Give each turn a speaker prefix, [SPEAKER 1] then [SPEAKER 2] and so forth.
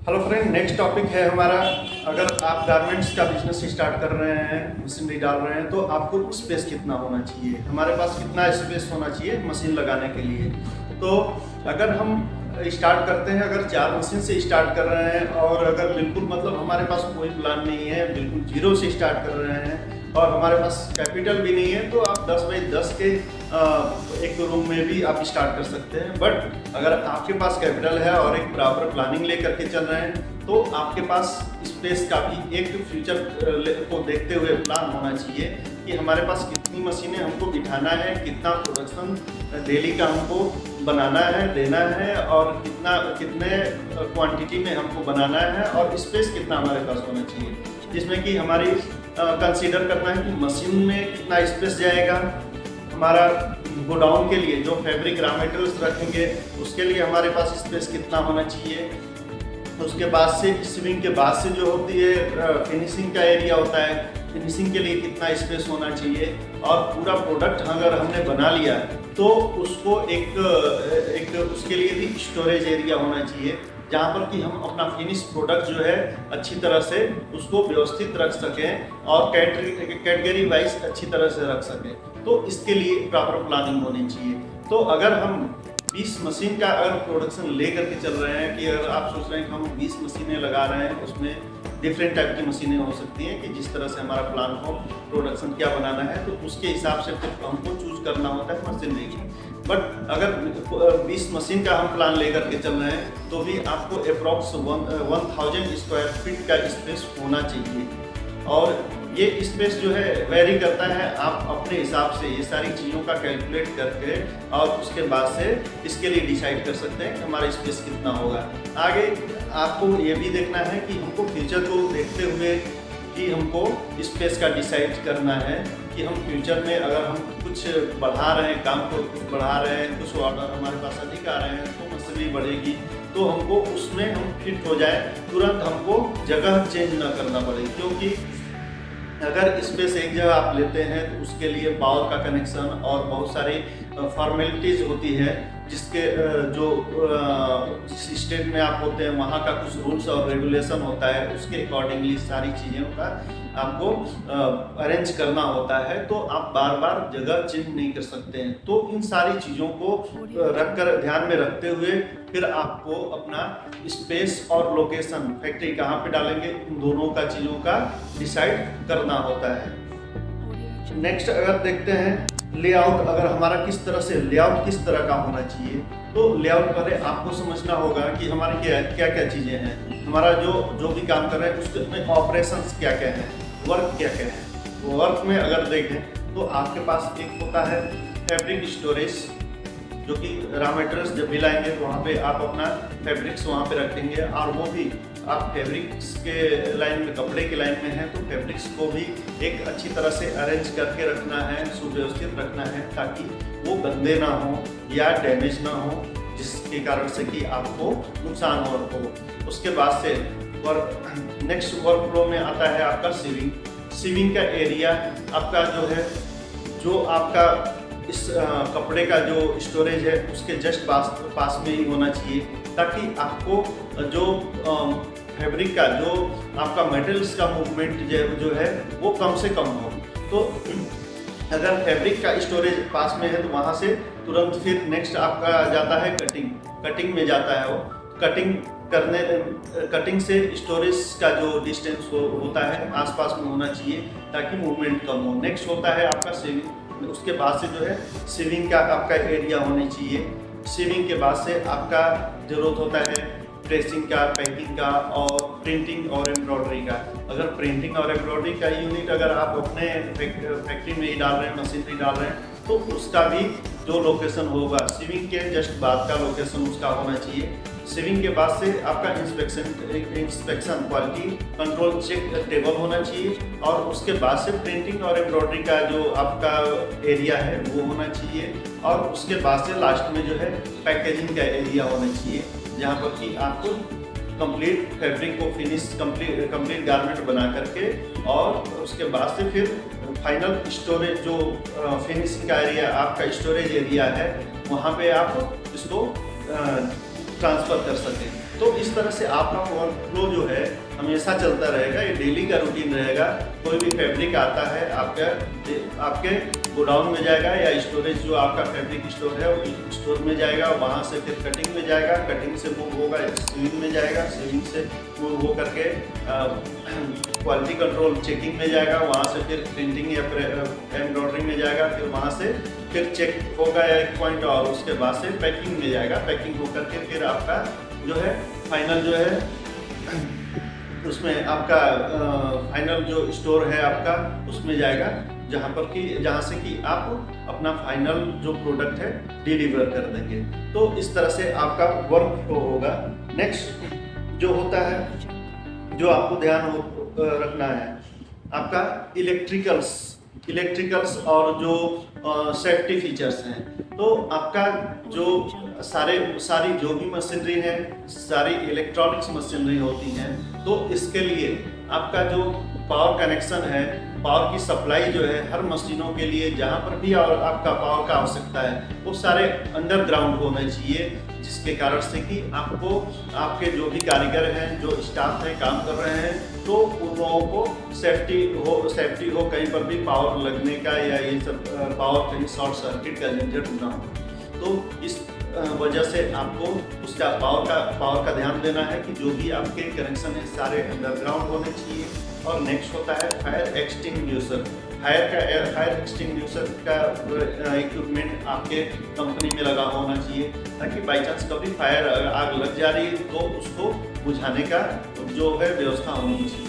[SPEAKER 1] Hello friend, next topic है हमारा। अगर आप गारमेंट्स का बिजनेस स्टार्ट कर रहे हैं, मशीनरी डाल रहे हैं, तो आपको स्पेस कितना होना चाहिए, हमारे पास कितना स्पेस होना चाहिए मशीन लगाने के लिए। तो अगर हम स्टार्ट करते हैं, अगर 4 मशीन से स्टार्ट कर रहे हैं और अगर बिल्कुल मतलब हमारे पास कोई प्लान नहीं है, बिल्कुल जीरो से स्टार्ट कर रहे हैं और हमारे पास कैपिटल भी नहीं है, तो आप 10 बाई 10 के एक रूम में भी आप स्टार्ट कर सकते हैं। बट अगर आपके पास कैपिटल है और एक प्रॉपर प्लानिंग लेकर के चल रहे हैं, तो आपके पास स्पेस का भी एक फ्यूचर को देखते हुए प्लान होना चाहिए कि हमारे पास कितनी मशीनें हमको बिठाना है, कितना प्रोडक्शन डेली का हमको बनाना है, देना है और कितने क्वांटिटी में हमको बनाना है और स्पेस कितना हमारे पास होना चाहिए, जिसमें कि हमारी कंसीडर करना है कि मशीन में कितना स्पेस जाएगा, हमारा गोडाउन के लिए जो फैब्रिक रॉ मटेरियल्स रखेंगे उसके लिए हमारे पास स्पेस कितना होना चाहिए। उसके बाद से स्विंग के बाद से जो होती है फिनिशिंग का एरिया होता है, फिनिशिंग के लिए कितना स्पेस होना चाहिए और पूरा प्रोडक्ट अगर हमने बना लिया तो उसको एक उसके लिए भी स्टोरेज एरिया होना चाहिए, जहाँ पर कि हम अपना फिनिश प्रोडक्ट जो है अच्छी तरह से उसको व्यवस्थित रख सकें और कैटेगरी वाइज अच्छी तरह से रख सकें। तो इसके लिए प्रॉपर प्लानिंग होनी चाहिए। तो अगर हम 20 मशीन का अगर प्रोडक्शन ले करके चल रहे हैं, कि अगर आप सोच रहे हैं कि हम 20 मशीनें लगा रहे हैं, उसमें डिफरेंट टाइप की मशीनें हो सकती हैं कि जिस तरह से हमारा प्लान हो प्रोडक्शन क्या बनाना है, तो उसके हिसाब से फिर हमको चूज करना होता है मशीनरी की। बट अगर 20 मशीन का हम प्लान लेकर के चल रहे हैं, तो भी आपको अप्रॉक्स 1000 स्क्वायर फीट का स्पेस होना चाहिए। और ये स्पेस जो है वेरी करता है, आप अपने हिसाब से ये सारी चीज़ों का कैलकुलेट करके और उसके बाद से इसके लिए डिसाइड कर सकते हैं कि हमारा स्पेस कितना होगा। आगे आपको ये भी देखना है कि हमको फ्यूचर को देखते हुए कि हमको स्पेस का डिसाइड करना है कि हम फ्यूचर में अगर हम कुछ बढ़ा रहे हैं, काम को कुछ बढ़ा रहे हैं, कुछ ऑर्डर हमारे पास अधिक आ रहे हैं, तो मशीनरी बढ़ेगी, तो हमको उसमें हम फिट हो जाए, तुरंत हमको जगह चेंज ना करना पड़े। क्योंकि अगर स्पेस एक जगह आप लेते हैं तो उसके लिए पावर का कनेक्शन और बहुत सारी फॉर्मेलिटीज़ होती है, जिसके जो जिस स्टेट में आप होते हैं वहाँ का कुछ रूल्स और रेगुलेशन होता है, उसके अकॉर्डिंगली सारी चीज़ों का आपको अरेंज करना होता है। तो आप बार बार जगह चेंज नहीं कर सकते हैं। तो इन सारी चीज़ों को रखकर ध्यान में रखते हुए फिर आपको अपना स्पेस और लोकेशन, फैक्ट्री कहाँ पे डालेंगे, इन दोनों का चीज़ों का डिसाइड करना होता है। नेक्स्ट अगर देखते हैं लेआउट, अगर हमारा किस तरह से लेआउट किस तरह का होना चाहिए, तो लेआउट पहले आपको समझना होगा कि हमारे क्या क्या चीज़ें हैं, हमारा जो भी काम कर रहे हैं उसमें ऑपरेशंस क्या क्या हैं, वर्क क्या क्या है। वर्क में अगर देखें तो आपके पास एक होता है फैब्रिक स्टोरेज, जो कि रॉ मटेरियल्स जब भी लाएंगे तो वहाँ पे आप अपना फैब्रिक्स वहाँ पे रखेंगे, और वो भी आप फैब्रिक्स के लाइन में, कपड़े के लाइन में है तो फैब्रिक्स को भी एक अच्छी तरह से अरेंज करके रखना है, सुव्यवस्थित रखना है, ताकि वो गंदे ना हो या डैमेज ना हो, जिसके कारण से कि आपको नुकसान हो। उसके बाद से नेक्स्ट वर्क फ्लो में आता है आपका सीविंग का एरिया। आपका जो है, जो आपका इस कपड़े का जो स्टोरेज है उसके जस्ट पास में ही होना चाहिए, ताकि आपको जो फैब्रिक का जो आपका मटेरियल्स का मूवमेंट जो है वो कम से कम हो। तो अगर फैब्रिक का स्टोरेज पास में है तो वहाँ से तुरंत फिर नेक्स्ट आपका जाता है कटिंग में जाता है। वो कटिंग से स्टोरेज का जो डिस्टेंस होता है आसपास में होना चाहिए, ताकि मूवमेंट कम हो। नेक्स्ट होता है आपका सीविंग, उसके बाद से जो है सीविंग का आपका एरिया होना चाहिए। सीविंग के बाद से आपका ज़रूरत होता है प्रेसिंग का, पैकिंग का और प्रिंटिंग और एम्ब्रॉयडरी का। अगर प्रिंटिंग और एम्ब्रॉयडरी का यूनिट अगर आप अपने फैक्ट्री में ही डाल रहे हैं, मशीनरी डाल रहे हैं, तो उसका भी जो लोकेशन होगा सीविंग के जस्ट बाद का लोकेशन उसका होना चाहिए। सीविंग के बाद से आपका inspection quality control check table होना चाहिए, और उसके बाद से प्रिंटिंग और एम्ब्रॉयडरी का जो आपका एरिया है वो होना चाहिए, और उसके बाद से लास्ट में जो है पैकेजिंग का एरिया होना चाहिए, जहाँ पर कि आपको कंप्लीट फैब्रिक को फिनिश कंप्लीट गारमेंट बना करके, और उसके बाद से फिर फाइनल स्टोरेज जो फिनिशिंग का एरिया आपका स्टोरेज एरिया है, वहाँ पे आप इसको ट्रांसफ़र कर सकें। तो इस तरह से आपका वर्क फ्लो जो है हमेशा चलता रहेगा, ये डेली का रूटीन रहेगा। कोई भी फैब्रिक आता है आपके गोडाउन में जाएगा या स्टोरेज जो आपका फैब्रिक स्टोर है वो स्टोर में जाएगा, वहाँ से फिर कटिंग में जाएगा, कटिंग से मूव होगा सीविंग में जाएगा, सीविंग से मूव हो करके क्वालिटी कंट्रोल चेकिंग में जाएगा, वहाँ से फिर प्रिंटिंग या एम्ब्रॉयडरिंग में जाएगा, फिर वहाँ से फिर चेक होगा एक पॉइंट और उसके बाद से पैकिंग में जाएगा। पैकिंग हो करके फिर आपका जो है फाइनल जो है उसमें आपका फाइनल जो स्टोर है आपका उसमें जाएगा, जहाँ से कि आप अपना फाइनल जो प्रोडक्ट है डिलीवर कर देंगे। तो इस तरह से आपका वर्क फ्लो होगा। नेक्स्ट जो होता है, जो आपको ध्यान रखना है, आपका इलेक्ट्रिकल्स और जो सेफ्टी फीचर्स हैं। तो आपका जो सारी जो भी मशीनरी है, सारी इलेक्ट्रॉनिक्स मशीनरी होती हैं, तो इसके लिए आपका जो पावर कनेक्शन है, पावर की सप्लाई जो है हर मशीनों के लिए जहाँ पर भी आपका पावर का आवश्यकता है वो सारे अंडरग्राउंड होने चाहिए, जिसके कारण से कि आपको आपके जो भी कारीगर हैं, जो स्टाफ है काम कर रहे हैं, तो उन लोगों को सेफ्टी हो, कहीं पर भी पावर लगने का या ये सब पावर कहीं शॉर्ट सर्किट का झंझट ना हो। तो इस वजह से आपको उसका पावर का ध्यान देना है कि जो भी आपके कनेक्शन है सारे अंडरग्राउंड होने चाहिए। और नेक्स्ट होता है फायर एक्सटिंग्विशर। फायर एक्सटिंग्विशर का इक्विपमेंट आपके कंपनी में लगा होना चाहिए, ताकि बाई चांस कभी फायर आग लग जा रही है तो उसको बुझाने का जो है व्यवस्था होनी चाहिए।